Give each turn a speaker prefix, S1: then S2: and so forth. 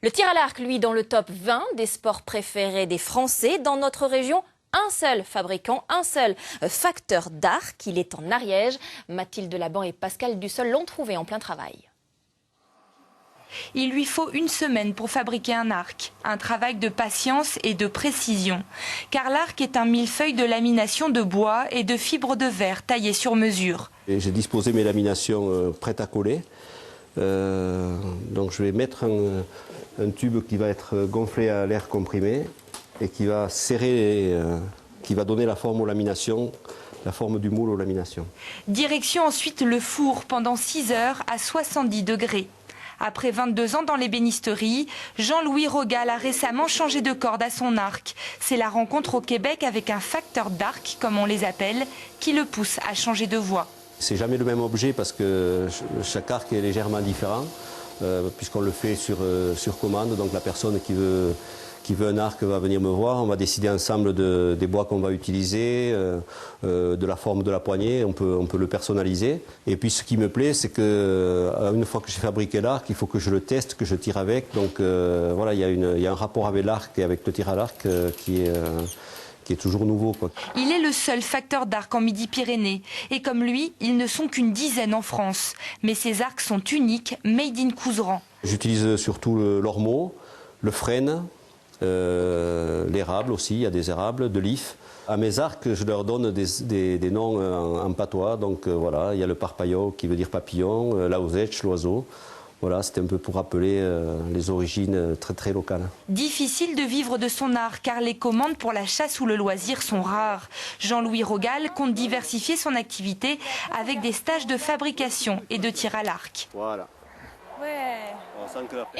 S1: Le tir à l'arc, lui, dans le top 20 des sports préférés des Français. Dans notre région, un seul fabricant, un seul facteur d'arc. Il est en Ariège. Mathilde Laban et Pascal Dussol l'ont trouvé en plein travail.
S2: Il lui faut une semaine pour fabriquer un arc. Un travail de patience et de précision. Car l'arc est un millefeuille de lamination de bois et de fibres de verre taillées sur mesure.
S3: J'ai disposé mes laminations prêtes à coller. Donc je vais mettre un tube qui va être gonflé à l'air comprimé et qui va serrer, qui va donner la forme aux laminations, la forme du moule aux laminations.
S2: Direction ensuite le four pendant 6 heures à 70 degrés. Après 22 ans dans l'ébénisterie, Jean-Louis Rogal a récemment changé de corde à son arc. C'est la rencontre au Québec avec un facteur d'arc, comme on les appelle, qui le pousse à changer de voie.
S3: C'est jamais le même objet parce que chaque arc est légèrement différent, puisqu'on le fait sur commande. Donc la personne qui veut un arc va venir me voir, on va décider ensemble des bois qu'on va utiliser, de la forme de la poignée, on peut le personnaliser. Et puis ce qui me plaît, c'est qu'une fois que j'ai fabriqué l'arc, il faut que je le teste, que je tire avec. Donc voilà, il y a un rapport avec l'arc et avec le tir à l'arc qui est toujours nouveau, quoi.
S2: Il est le seul facteur d'arc en Midi-Pyrénées. Et comme lui, ils ne sont qu'une dizaine en France. Mais ces arcs sont uniques, made in Couserans.
S3: J'utilise surtout l'ormeau, le frêne, l'érable aussi, il y a des érables, de l'if. À mes arcs, je leur donne des noms en patois. Donc voilà, il y a le parpaillot qui veut dire papillon, l'auzech, l'oiseau. Voilà, c'était un peu pour rappeler les origines très très locales.
S2: Difficile de vivre de son art car les commandes pour la chasse ou le loisir sont rares. Jean-Louis Rogal compte diversifier son activité avec des stages de fabrication et de tir à l'arc.
S3: Voilà.
S1: Ouais.